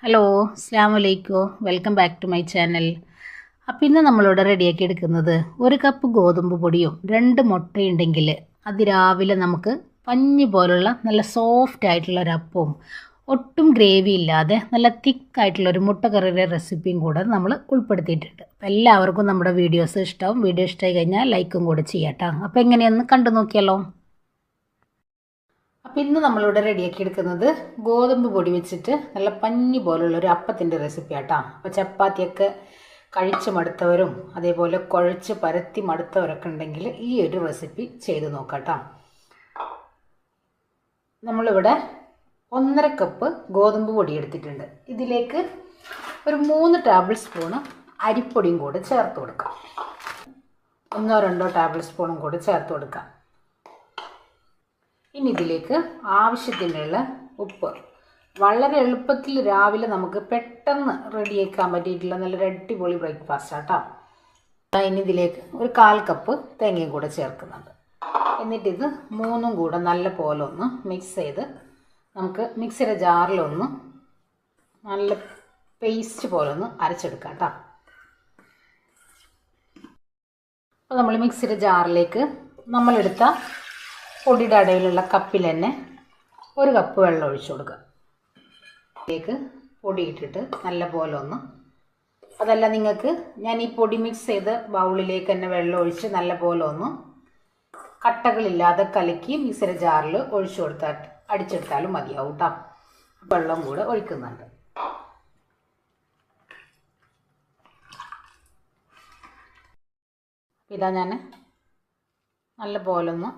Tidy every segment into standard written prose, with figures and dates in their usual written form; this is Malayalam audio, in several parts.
ഹലോ അസ്സലാമു അലൈക്കും welcome back to my channel. അപ്പോൾ ഇന്ന് നമ്മളിവിടെ റെഡിയാക്കി എടുക്കുന്നത് ഒരു കപ്പ് ഗോതമ്പ് പൊടിയും 2 മുട്ടയുണ്ടെങ്കിൽ അതിരാവിലെ നമുക്ക് പഞ്ഞി പോലുള്ള നല്ല സോഫ്റ്റ് ആയിട്ടുള്ള ഒരു അപ്പവും ഒട്ടും ഗ്രേവി ഇല്ലാതെ നല്ല തിക്കായിട്ടുള്ള ഒരു മുട്ടക്കറിയുടെ റെസിപ്പിയും കൂടെ നമ്മൾ ഉൾപ്പെടുത്തിയിട്ടുണ്ട്. അപ്പോൾ എല്ലാവർക്കും നമ്മുടെ വീഡിയോസ് ഇഷ്ടമാവും. വീഡിയോ ഇഷ്ടമായി കഴിഞ്ഞാൽ ലൈക്കും കൂടെ ചെയ്യാട്ടോ. അപ്പോൾ എങ്ങനെയൊന്ന് കണ്ടു നോക്കിയാലോ. അപ്പോൾ ഇന്ന് നമ്മളിവിടെ റെഡിയാക്കി എടുക്കുന്നത് ഗോതമ്പ് പൊടി വെച്ചിട്ട് നല്ല പഞ്ഞി പോലുള്ള ഒരു അപ്പത്തിൻ്റെ റെസിപ്പി ആട്ടോ. അപ്പോൾ ചപ്പാത്തിയൊക്കെ കഴിച്ച് മടുത്തവരും അതേപോലെ കുഴച്ച് പരത്തി മടുത്തവരൊക്കെ ഉണ്ടെങ്കിൽ ഈ ഒരു റെസിപ്പി ചെയ്ത് നോക്കാട്ടോ. നമ്മളിവിടെ 1.5 കപ്പ് ഗോതമ്പ് പൊടി എടുത്തിട്ടുണ്ട്. ഇതിലേക്ക് ഒരു 3 ടേബിൾ സ്പൂണ് അരിപ്പൊടിയും കൂടെ ചേർത്ത് കൊടുക്കാം. 1-2 ടേബിൾ സ്പൂണും കൂടെ ചേർത്ത് കൊടുക്കാം. ഇനി ഇതിലേക്ക് ആവശ്യത്തിനുള്ള ഉപ്പ്. വളരെ എളുപ്പത്തിൽ രാവിലെ നമുക്ക് പെട്ടെന്ന് റെഡിയാക്കാൻ പറ്റിയിട്ടുള്ള നല്ലൊരു അടിപൊളി ബ്രേക്ക്ഫാസ്റ്റ് ആട്ടോ. ഇനി ഇതിലേക്ക് ഒരു 1/4 കപ്പ് തേങ്ങയും കൂടെ ചേർക്കുന്നുണ്ട്. എന്നിട്ടിത് 3ഉം കൂടെ നല്ല പോലെ ഒന്ന് മിക്സ് ചെയ്ത് നമുക്ക് മിക്സിയുടെ ജാറിലൊന്ന് നല്ല പേസ്റ്റ് പോലെ ഒന്ന് അരച്ചെടുക്കാം കേട്ടോ. അപ്പോൾ നമ്മൾ മിക്സിയുടെ ജാറിലേക്ക് നമ്മളെടുത്ത പൊടിയുടെ അടയിലുള്ള കപ്പിൽ തന്നെ 1 കപ്പ് വെള്ളം ഒഴിച്ചു കൊടുക്കുക. ഇതിലേക്ക് പൊടി ഇട്ടിട്ട് നല്ല പോലെ ഒന്ന്, അതല്ല നിങ്ങൾക്ക് ഞാൻ ഈ പൊടി മിക്സ് ചെയ്ത് ബൗളിലേക്ക് തന്നെ വെള്ളം ഒഴിച്ച് നല്ല പോലെ ഒന്ന് കട്ടകളില്ലാതെ കലക്കി മിക്സിയുടെ ജാറിൽ ഒഴിച്ചു കൊടുത്താൽ അടിച്ചെടുത്താലും മതിയാവും കേട്ടോ. വെള്ളം കൂടെ ഒഴിക്കുന്നുണ്ട്. ഇതാ ഞാൻ നല്ല പോലെ ഒന്ന്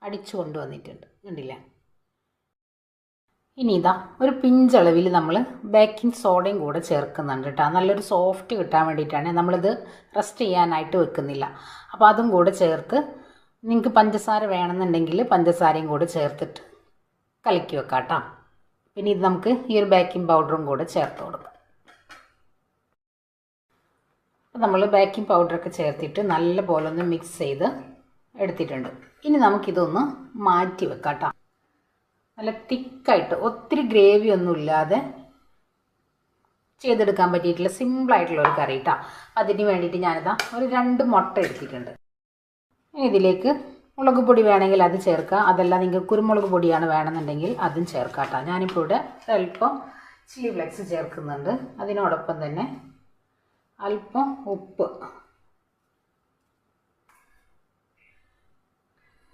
അടിച്ചു കൊണ്ടുവന്നിട്ടുണ്ട്, കണ്ടില്ല. ഇനി ഇതാ ഒരു പിഞ്ചളവിൽ നമ്മൾ ബേക്കിംഗ് സോഡയും കൂടെ ചേർക്കുന്നുണ്ട് കേട്ടോ. നല്ലൊരു സോഫ്റ്റ് കിട്ടാൻ വേണ്ടിയിട്ടാണ്. നമ്മളിത് റെസ്റ്റ് ചെയ്യാനായിട്ട് വെക്കുന്നില്ല. അപ്പോൾ അതും കൂടെ ചേർത്ത് നിങ്ങൾക്ക് പഞ്ചസാര വേണമെന്നുണ്ടെങ്കിൽ പഞ്ചസാരയും കൂടെ ചേർത്തിട്ട് കലക്കി വെക്കാം കേട്ടോ. പിന്നെ ഇത് നമുക്ക് ഈ ഒരു ബേക്കിംഗ് പൗഡറും കൂടെ ചേർത്ത് കൊടുക്കാം. അപ്പോൾ നമ്മൾ ബേക്കിംഗ് പൗഡറൊക്കെ ചേർത്തിട്ട് നല്ല പോലെ ഒന്ന് മിക്സ് ചെയ്ത് എടുത്തിട്ടുണ്ട്. ഇനി നമുക്കിതൊന്ന് മാറ്റി വെക്കാം കേട്ടോ. നല്ല തിക്കായിട്ട് ഒത്തിരി ഗ്രേവി ഒന്നും ഇല്ലാതെ ചെയ്തെടുക്കാൻ പറ്റിയിട്ടുള്ള സിമ്പിളായിട്ടുള്ള ഒരു കറി കേട്ടോ. അതിന് വേണ്ടിയിട്ട് ഞാനിതാ ഒരു 2 മുട്ട എടുത്തിട്ടുണ്ട്. ഇതിലേക്ക് മുളക് പൊടി വേണമെങ്കിൽ അത് ചേർക്കാം. അതല്ല നിങ്ങൾക്ക് കുരുമുളക് പൊടിയാണ് വേണമെന്നുണ്ടെങ്കിൽ അതും ചേർക്കാം കേട്ടോ. ഞാനിപ്പോൾ ഇവിടെ അല്പം ചില്ലി ഫ്ലെക്സ് ചേർക്കുന്നുണ്ട്. അതിനോടൊപ്പം തന്നെ അല്പം ഉപ്പ്,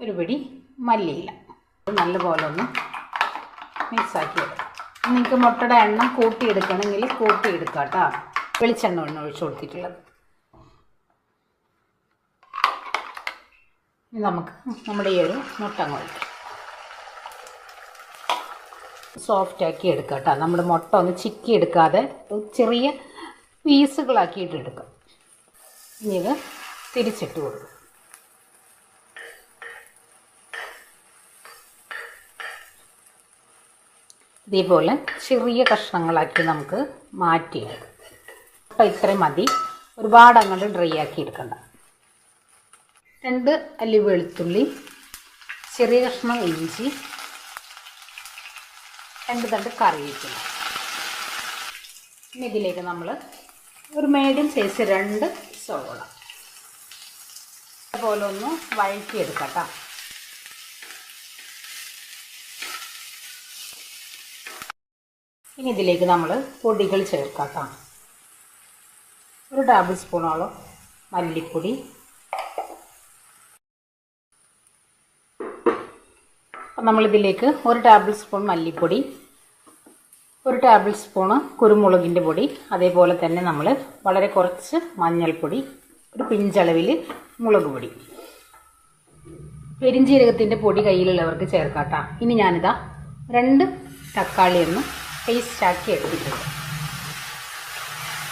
ഒരു പിടി മല്ലിയില നല്ലപോലെ ഒന്ന് മിക്സാക്കി എടുക്കാം. നിങ്ങൾക്ക് മുട്ടയുടെ എണ്ണം കൂട്ടിയെടുക്കണമെങ്കിൽ കൂട്ടിയെടുക്കാം കേട്ടോ. വെളിച്ചെണ്ണ ഒഴിച്ചു കൊടുത്തിട്ടുള്ളത്. ഇനി നമുക്ക് നമ്മുടെ ഈ ഒരു മുട്ട ഒഴിക്കാം. സോഫ്റ്റാക്കി എടുക്കാം കേട്ടോ. നമ്മുടെ മുട്ട ഒന്ന് ചിക്കി എടുക്കാതെ ചെറിയ പീസുകളാക്കിയിട്ട് എടുക്കാം. ഇനി ഇത് തിരിച്ചിട്ട് കൊടുക്കും. ഇതേപോലെ ചെറിയ കഷ്ണങ്ങളാക്കി നമുക്ക് മാറ്റിയെടുക്കാം. അപ്പോൾ ഇത്രയും മതി. ഒരുപാട് അങ്ങോട്ട് ഡ്രൈ ആക്കി എടുക്കണ്ട. 2 അല്ലി വെളുത്തുള്ളി, ചെറിയ കഷ്ണം ഇഞ്ചി, 2 തണ്ട് കറിവേപ്പില. ഇനി ഇതിലേക്ക് നമ്മൾ ഒരു മീഡിയം സൈസ് 2 സവോള അതുപോലെ ഒന്ന് വഴറ്റിയെടുക്കാം കേട്ടോ. ഇനി ഇതിലേക്ക് നമ്മൾ പൊടികൾ ചേർക്കാം കേട്ടോ. ഒരു ടേബിൾ സ്പൂണോളം മല്ലിപ്പൊടി, അപ്പം നമ്മളിതിലേക്ക് 1 ടേബിൾ സ്പൂൺ മല്ലിപ്പൊടി, 1 ടേബിൾ സ്പൂണ് കുരുമുളകിൻ്റെ പൊടി, അതേപോലെ തന്നെ നമ്മൾ വളരെ കുറച്ച് മഞ്ഞൾപ്പൊടി, ഒരു പിഞ്ചളവിൽ മുളക് പൊടി, പെരിഞ്ജീരകത്തിൻ്റെ പൊടി കയ്യിലുള്ളവർക്ക് ചേർക്കാം കേട്ടോ. ഇനി ഞാനിതാ 2 തക്കാളി ഒന്ന് പേസ്റ്റാക്കി എടുത്തിട്ടുണ്ട്.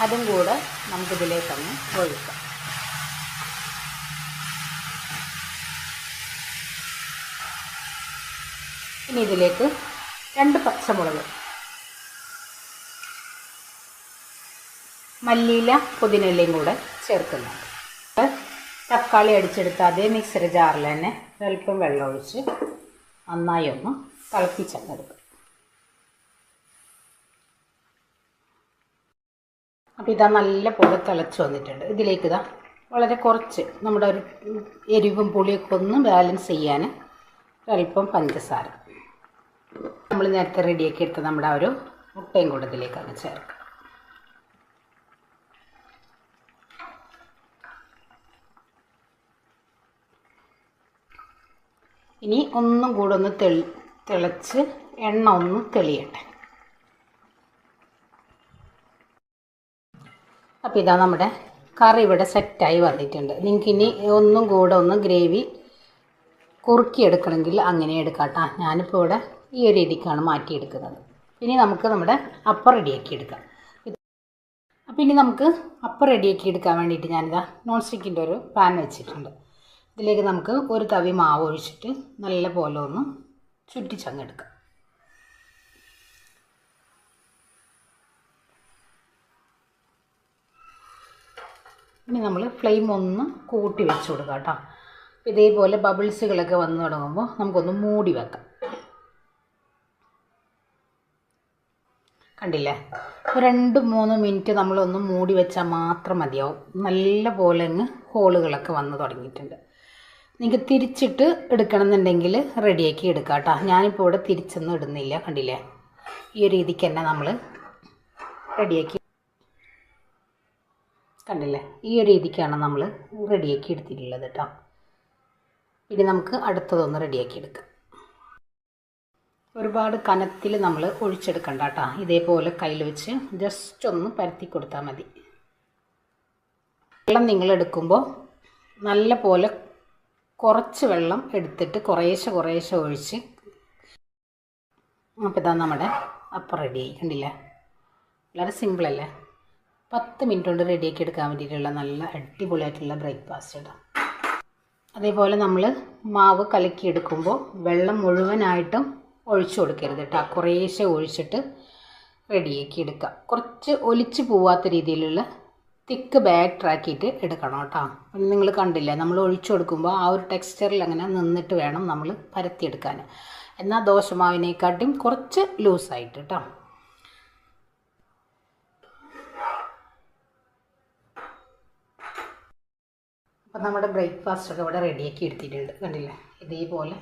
അതും കൂടെ നമുക്കിതിലേക്കൊന്ന് ഒഴിക്കാം. ഇനി ഇതിലേക്ക് 2 പച്ചമുളക്, മല്ലിയില, പുതിനയിലയും കൂടെ ചേർക്കുന്നുണ്ട്. തക്കാളി അടിച്ചെടുത്ത അതേ മിക്സിയുടെ ജാറിൽ തന്നെ അല്പം വെള്ളം ഒഴിച്ച് നന്നായി ഒന്ന് തിളപ്പിച്ചെടുക്കും. അപ്പോൾ ഇതാ നല്ല പോലെ തിളച്ച് വന്നിട്ടുണ്ട്. ഇതിലേക്ക് ഇതാ വളരെ കുറച്ച് നമ്മുടെ ഒരു എരിവും പുളിയൊക്കെ ഒന്ന് ബാലൻസ് ചെയ്യാൻ ഒരല്പം പഞ്ചസാര, നമ്മൾ നേരത്തെ റെഡിയാക്കി എടുത്ത നമ്മുടെ ആ ഒരു മുട്ടയും കൂടെ ഇതിലേക്ക് അങ്ങ് ചേർക്കാം. ഇനി ഒന്നും കൂടെ ഒന്ന് തിളച്ച് എണ്ണ ഒന്ന് തെളിയട്ടെ. അപ്പോൾ ഇതാ നമ്മുടെ കറി ഇവിടെ സെറ്റായി വന്നിട്ടുണ്ട്. നിങ്ങൾക്ക് ഇനി ഒന്നും കൂടെ ഒന്ന് ഗ്രേവി കുറുക്കിയെടുക്കണമെങ്കിൽ അങ്ങനെ എടുക്കാം കേട്ടോ. ഞാനിപ്പോൾ ഇവിടെ ഈ ഒരു രീതിക്കാണ് മാറ്റിയെടുക്കുന്നത്. ഇനി നമുക്ക് നമ്മുടെ അപ്പം റെഡിയാക്കി എടുക്കാം. അപ്പോൾ ഇനി നമുക്ക് അപ്പം റെഡിയാക്കി എടുക്കാൻ വേണ്ടിയിട്ട് ഞാനിതാ നോൺ സ്റ്റിക്കിൻ്റെ ഒരു പാൻ വെച്ചിട്ടുണ്ട്. ഇതിലേക്ക് നമുക്ക് ഒരു തവി മാവ് ഒഴിച്ചിട്ട് നല്ല പോലെ ഒന്ന് ചുറ്റിച്ചങ്ങെടുക്കാം. ഇനി നമ്മൾ ഫ്ലെയിം ഒന്ന് കൂട്ടി വെച്ച് കൊടുക്കാം കേട്ടോ. ഇതേപോലെ ബബിൾസുകളൊക്കെ വന്നു തുടങ്ങുമ്പോൾ നമുക്കൊന്ന് മൂടി വെക്കാം. കണ്ടില്ലേ, 2-3 മിനിറ്റ് നമ്മളൊന്ന് മൂടി വെച്ചാൽ മാത്രം മതിയാവും. നല്ല പോലെ അങ്ങ് ഹോളുകളൊക്കെ വന്ന് തുടങ്ങിയിട്ടുണ്ട്. നിങ്ങൾക്ക് തിരിച്ചിട്ട് എടുക്കണമെന്നുണ്ടെങ്കിൽ റെഡിയാക്കി എടുക്കാം കേട്ടോ. ഞാനിപ്പോൾ ഇവിടെ തിരിച്ചൊന്നും ഇടുന്നില്ല. കണ്ടില്ലേ, ഈ ഒരു രീതിക്ക് തന്നെ നമ്മൾ റെഡിയാക്കി, കണ്ടില്ലേ, ഈ ഒരു രീതിക്കാണ് നമ്മൾ റെഡിയാക്കി എടുത്തിട്ടുള്ളത് കേട്ടോ. ഇനി നമുക്ക് അടുത്തതൊന്ന് റെഡിയാക്കി എടുക്കാം. ഒരുപാട് കനത്തിൽ നമ്മൾ ഒഴിച്ചെടുക്കണ്ട കേട്ടോ. ഇതേപോലെ കയ്യിൽ വെച്ച് ജസ്റ്റ് ഒന്ന് പരത്തി കൊടുത്താൽ മതി. വെള്ളം നിങ്ങൾ എടുക്കുമ്പോൾ നല്ല പോലെ കുറച്ച് വെള്ളം എടുത്തിട്ട് കുറേശ്ശെ ഒഴിച്ച്. അപ്പോൾ ഇതാ നമ്മുടെ അപ്പം റെഡിയായി. കണ്ടില്ലേ, വളരെ സിമ്പിളല്ലേ. 10 മിനിറ്റ് കൊണ്ട് റെഡിയാക്കി എടുക്കാൻ വേണ്ടിയിട്ടുള്ള നല്ല അടിപൊളിയായിട്ടുള്ള ബ്രേക്ക്ഫാസ്റ്റ് കേട്ടോ. അതേപോലെ നമ്മൾ മാവ് കലക്കിയെടുക്കുമ്പോൾ വെള്ളം മുഴുവനായിട്ടും ഒഴിച്ചു കൊടുക്കരുത് കേട്ടോ. കുറേശ്ശെ ഒഴിച്ചിട്ട് റെഡിയാക്കി എടുക്കുക. കുറച്ച് ഒലിച്ച് പോവാത്ത രീതിയിലുള്ള തിക്ക് ബാറ്റർ ആക്കിയിട്ട് എടുക്കണം കേട്ടോ. നിങ്ങൾ കണ്ടില്ലേ, നമ്മൾ ഒഴിച്ചു കൊടുക്കുമ്പോൾ ആ ഒരു ടെക്സ്ചറിൽ അങ്ങനെ നിന്നിട്ട് വേണം നമ്മൾ പരത്തിയെടുക്കാൻ. എന്നാൽ ദോശമാവിനെക്കാട്ടും കുറച്ച് ലൂസായിട്ട് കേട്ടോ. അപ്പം നമ്മുടെ ബ്രേക്ക്ഫാസ്റ്റൊക്കെ ഇവിടെ റെഡിയാക്കി എടുത്തിട്ടുണ്ട്. കണ്ടില്ലേ, ഇതേപോലെ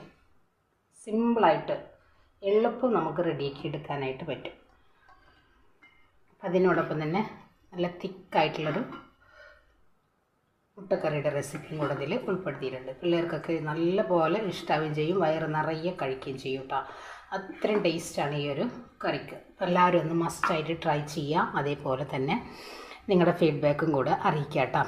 സിമ്പിളായിട്ട് എളുപ്പം നമുക്ക് റെഡിയാക്കി എടുക്കാനായിട്ട് പറ്റും. അതിനോടൊപ്പം തന്നെ നല്ല തിക്കായിട്ടുള്ളൊരു മുട്ടക്കറിയുടെ റെസിപ്പിയും കൂടെ ഇതിൽ ഉൾപ്പെടുത്തിയിട്ടുണ്ട്. പിള്ളേർക്കൊക്കെ നല്ല പോലെ ഇഷ്ടാവുകയും ചെയ്യും, വയറ് നിറയെ കഴിക്കുകയും ചെയ്യും കേട്ടോ. അത്രയും ടേസ്റ്റാണ് ഈ ഒരു കറിക്ക്. എല്ലാവരും ഒന്ന് മസ്റ്റായിട്ട് ട്രൈ ചെയ്യാം. അതേപോലെ തന്നെ നിങ്ങളുടെ ഫീഡ്ബാക്കും കൂടെ അറിയിക്കാം കേട്ടോ.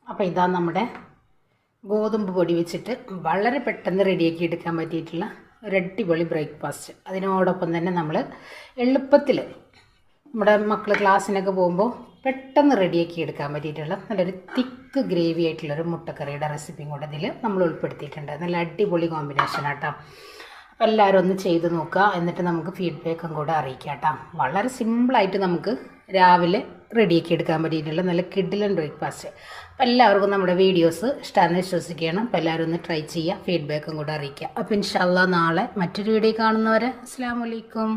അപ്പോൾ ഇതാ നമ്മുടെ ഗോതമ്പ് പൊടി വെച്ചിട്ട് വളരെ പെട്ടെന്ന് റെഡിയാക്കി എടുക്കാൻ പറ്റിയിട്ടുള്ള ഒരു അടിപൊളി ബ്രേക്ക്ഫാസ്റ്റ്. അതിനോടൊപ്പം തന്നെ നമ്മൾ എളുപ്പത്തിൽ നമ്മുടെ മക്കൾ ക്ലാസ്സിനൊക്കെ പോകുമ്പോൾ പെട്ടെന്ന് റെഡിയാക്കി എടുക്കാൻ പറ്റിയിട്ടുള്ള നല്ലൊരു തിക്ക് ഗ്രേവി ആയിട്ടുള്ളൊരു മുട്ടക്കറിയുടെ റെസിപ്പിയും കൂടെ ഇതിൽ നമ്മൾ ഉൾപ്പെടുത്തിയിട്ടുണ്ട്. നല്ല അടിപൊളി കോമ്പിനേഷൻ ആട്ടോ. അപ്പോൾ എല്ലാവരും ഒന്ന് ചെയ്ത് നോക്കുക. എന്നിട്ട് നമുക്ക് ഫീഡ്ബാക്കും കൂടെ അറിയിക്കാം കേട്ടോ. വളരെ സിമ്പിളായിട്ട് നമുക്ക് രാവിലെ റെഡിയാക്കി എടുക്കാൻ പറ്റിയിട്ടുള്ള നല്ല കിഡിലൻ ബ്രേക്ക്ഫാസ്റ്റ്. അപ്പോൾ എല്ലാവർക്കും നമ്മുടെ വീഡിയോസ് ഇഷ്ടമാണെന്ന് വിശ്വസിക്കുകയാണ്. അപ്പോൾ എല്ലാവരും ഒന്ന് ട്രൈ ചെയ്യുക, ഫീഡ്ബാക്കും കൂടെ അറിയിക്കുക. അപ്പോൾ ഇൻഷാ അല്ലാഹ് നാളെ മറ്റൊരു വീഡിയോ കാണുന്നവരെ അസ്സലാമു അലൈക്കും.